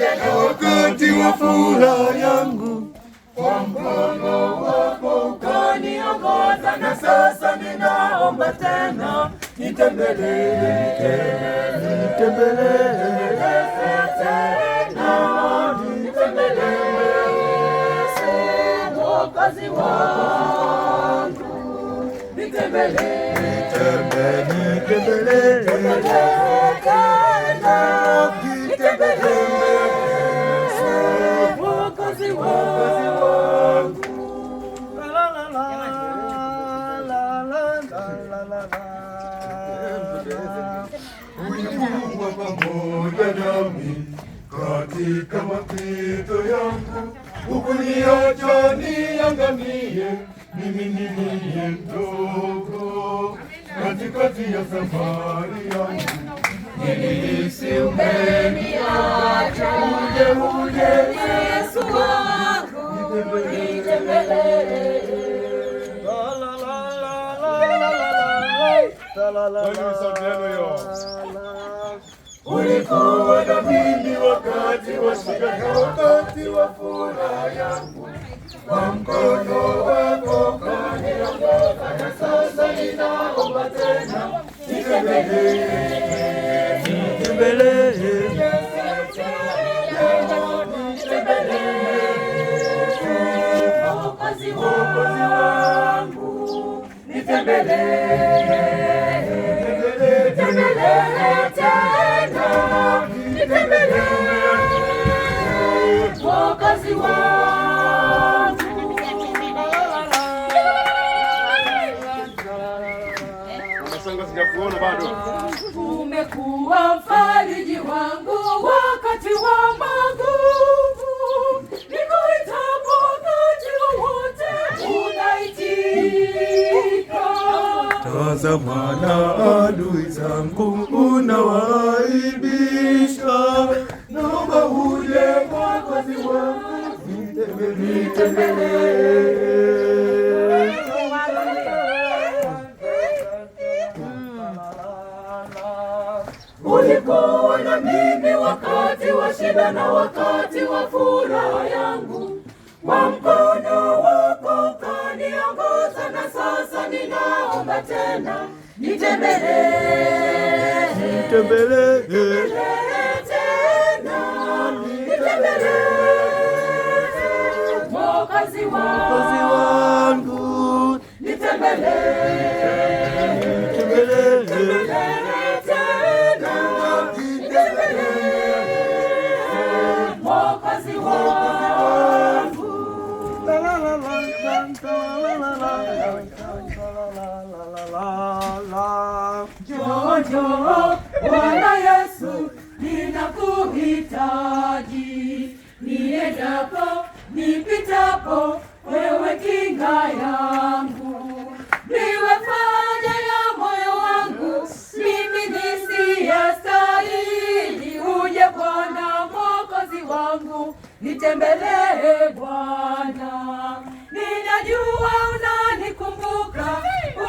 wakati wa furaha yangu, kwa mkono wako ukaniongoza, na sasa ninaomba tena, nitembelee Mwokozi wangu, nitembelee Mwokozi wangu. Ulikuwa pamoja nami katika mapito yangu, hukuniacha niangamie, mimi niliye mdogo katikati ya safari yangu. Nilihisi umeniacha, uje Yesu wangu, nitembelee. Ulikuwa na mimi wakati wa shida na wakati wa furaha yangu, kwa mkono wako ukaniongoza, na sasa ninaomba tena, nitembelee Mwokozi wangu, nitembelee Mwokozi wangu. Umekuwa mfariji wangu wakati wa magumu, nikuitapo wakati wowote unaitika. Tazama na adui zangu unawaaibisha, naomba uje Mwokozi wangu, nitembelee. Ulikuwa na mimi wakati wa shida na wakati wa furaha yangu, kwa mkono wako ukaniongoza, na sasa ninaomba tena, nitembelee Mwokozi wangu, Mwokozi wangu. Njoo Bwana Yesu, ninakuhitaji, niendapo nipitapo, wewe kinga yangu, niwe faraja ya moyo wangu, mimi nisiyestahili. Uje Bwana Mwokozi wangu, nitembelee Bwana, ninajua unanikumbuka,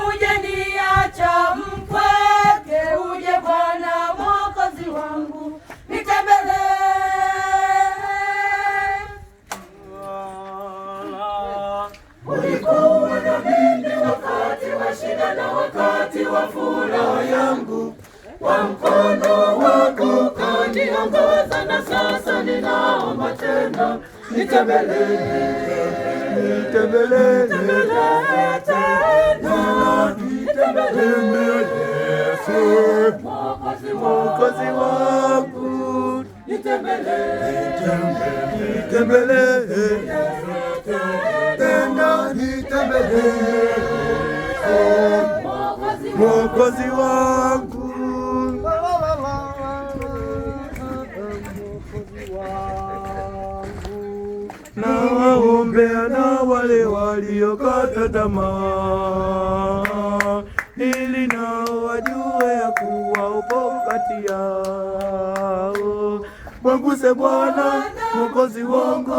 uje niacha mpweke. Uje Bwana Mwokozi wangu, nitembelee. Ulikuwa na mimi wakati wa shida na wakati wa furaha yangu, kwa mkono wako ukaniongoza, na sasa ninaomba tena, nitembelee Mwokozi wangu, nitembelee Mwokozi wangu. Nawaombea na wale waliokata tamaa, ili nao wajue ya kuwa upo kati yao. Waguse Bwana Mwokozi wangu,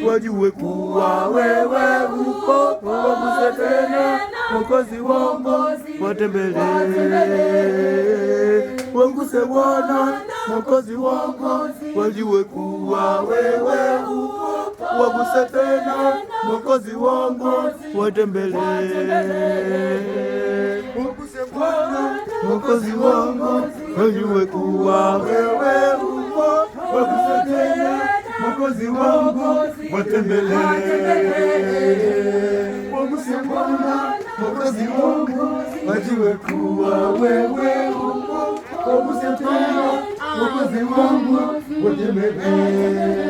wajue kuwa wewe upo. Waguse tena Mwokozi wangu, watembelee. Waguse Bwana Mwokozi wangu, wajue kuwa kuwa wewe upo. Waguse tena Mwokozi wangu, watembelee. Waguse Bwana Mwokozi wangu, wajue kuwa wewe upo. Waguse tena Mwokozi wangu, watembelee. Waguse Bwana Mwokozi wangu, wajue kuwa wewe upo. Waguse tena Mwokozi wangu, watembelee.